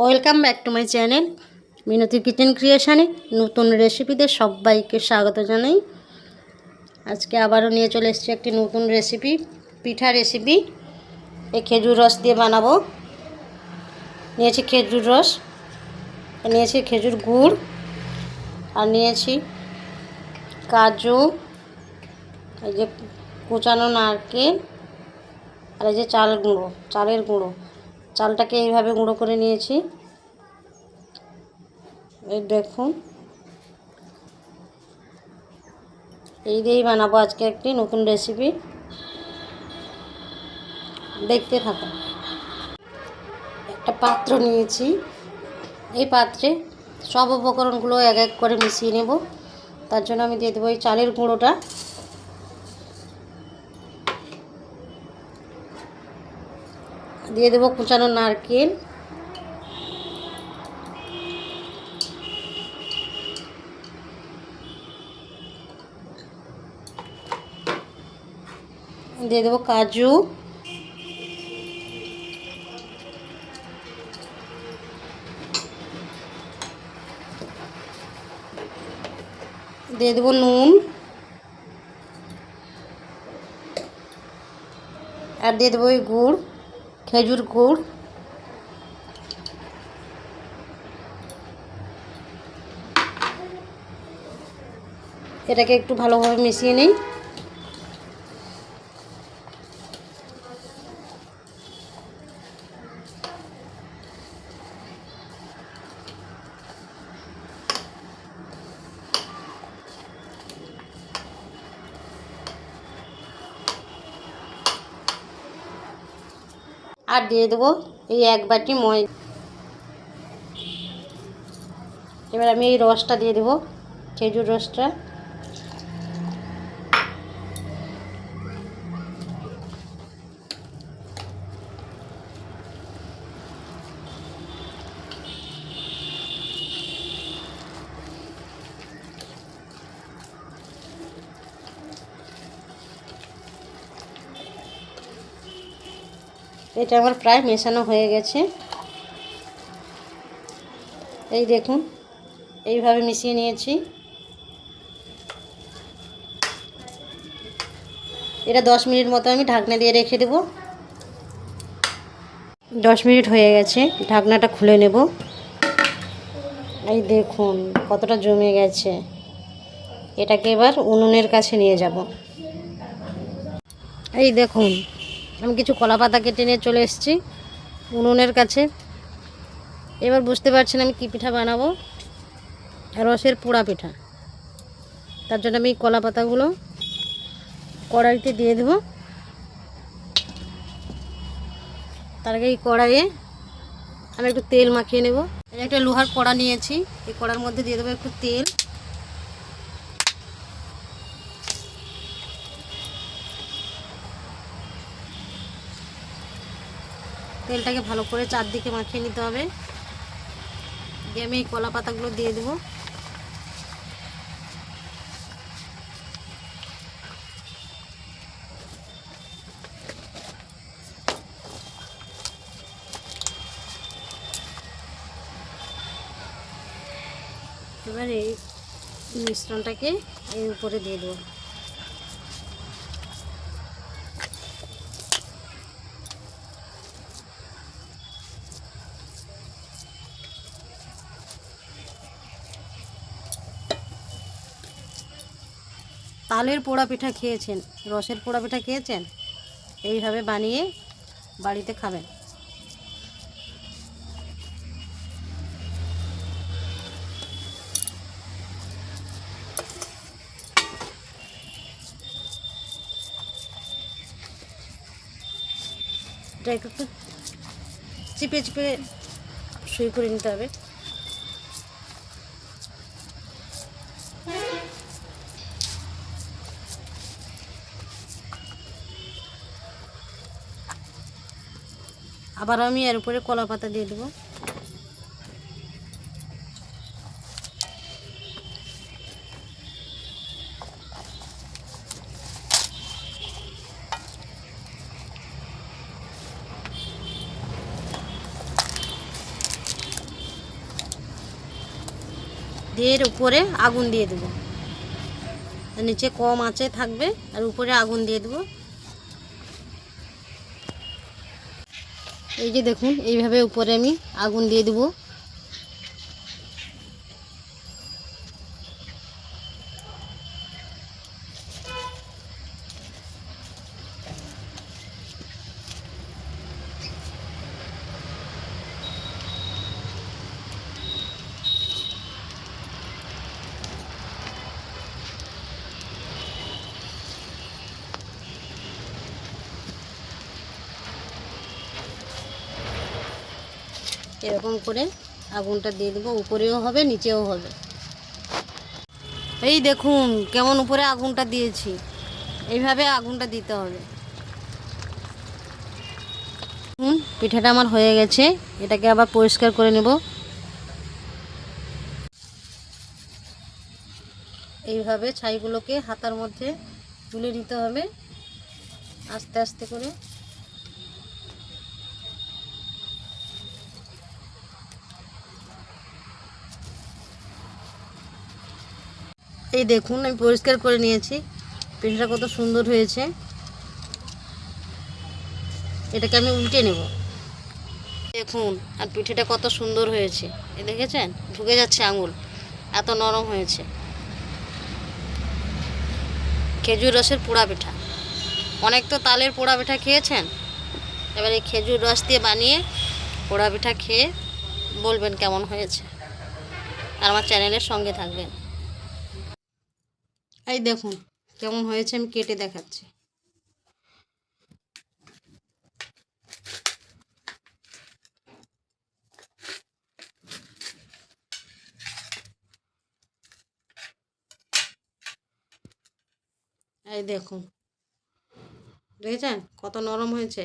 Welcome back to my channel Minati kitchen ক্রিয়েশনে নতুন রেসিপিতে সবাইকে স্বাগত জানাই। আজকে আবারও নিয়ে চলে এসেছি একটি নতুন রেসিপি, পিঠা রেসিপি। এই খেজুর রস দিয়ে বানাবো। নিয়েছি খেজুর রস, নিয়েছি খেজুর গুড়, আর নিয়েছি কাজু, এই যে কুচানো নারকেল, আর এই যে চালের গুঁড়ো। চালটাকে এইভাবে গুঁড়ো করে নিয়েছি। এই দেখুন, এই দিয়েই বানাবো আজকে একটি নতুন রেসিপি। দেখতে থাকুন। একটা পাত্র নিয়েছি, এই পাত্রে সব উপকরণগুলো এক এক করে মিশিয়ে নেব। তার জন্য আমি দিয়ে দেবো এই চালের গুঁড়োটা, দিয়ে দেবো কুচানো নারকেল, দিয়ে দেবো কাজু, দিয়ে দেবো নুন, আর দিয়ে দেবো এই গুড়, খেজুর গুড়। এটাকে একটু ভালোভাবে মিশিয়ে নিই। আর দিয়ে দেবো এই এক বাটি ময়দা। এবার আমি এই রসটা দিয়ে দেবো, খেজুর রসটা। এটা আমার প্রায় মেশানো হয়ে গেছে। এই দেখুন, এইভাবে মিশিয়ে নিয়েছি। এটা 10 মিনিট মতো আমি ঢাকনা দিয়ে রেখে দেব। 10 মিনিট হয়ে গেছে, ঢাকনাটা খুলে নেব। এই দেখুন কতটা জমে গেছে। এটাকে এবার উনুনের কাছে নিয়ে যাব। এই দেখুন, আমি কিছু কলা পাতা কেটে নিয়ে চলে এসেছি উনুনের কাছে। এবার বুঝতে পারছেন আমি কী পিঠা বানাবো, রসের পোড়া পিঠা। তার জন্য আমি কলা পাতাগুলো কড়াইতে দিয়ে দেবো। তার আগে এই কড়াইয়ে আমি একটু তেল মাখিয়ে নেব। একটা লোহার কড়া নিয়েছি, এই কড়ার মধ্যে দিয়ে দেবো একটু তেল। তেলটাকে ভালো করে চারদিকে মাখিয়ে নিতে হবে। দিয়ে আমি এই কলা পাতাগুলো দিয়ে দেবো। এবার এই মিশ্রণটাকে এর উপরে দিয়ে দেবো। তালের পোড়া পিঠা খেয়েছেন, রসের পোড়া পিঠা খেয়েছেন? এইভাবে বানিয়ে বাড়িতে খাবেন। এটা একটু চিপে চিপে সই করে নিতে হবে। আবার আমি এর উপরে কলা পাতা দিয়ে দেবো। দিয়ে এর উপরে আগুন দিয়ে দেবো। নিচে কম আঁচে থাকবে আর উপরে আগুন দিয়ে দেবো। এই যে দেখুন, এইভাবে উপরে আমি আগুন দিয়ে দেবো। এরকম করে আগুনটা দিয়ে দেবো, উপরেও হবে নিচেও হবে। এই দেখুন কেমন উপরে আগুনটা দিয়েছি, এইভাবে আগুনটা দিতে হবে। পিঠাটা আমার হয়ে গেছে, এটাকে আবার পরিষ্কার করে নেব। এইভাবে ছাইগুলোকে হাতার মধ্যে তুলে নিতে হবে আস্তে আস্তে করে। এই দেখুন আমি পরিষ্কার করে নিয়েছি, পিঠাটা কত সুন্দর হয়েছে। এটাকে আমি উল্টে নেব। দেখুন আর পিঠাটা কত সুন্দর হয়েছে, এ দেখেছেন ঢুকে যাচ্ছে আঙুল, এত নরম হয়েছে। খেজুর রসের পোড়া পিঠা, অনেক তো তালের পোড়া পিঠা খেয়েছেন, এবার এই খেজুর রস দিয়ে বানিয়ে পোড়া পিঠা খেয়ে বলবেন কেমন হয়েছে, আর আমার চ্যানেলের সঙ্গে থাকবেন। এই দেখুন কেমন হয়েছে, আমি কেটে দেখাচ্ছি। এই দেখুন, দেখেছেন কত নরম হয়েছে।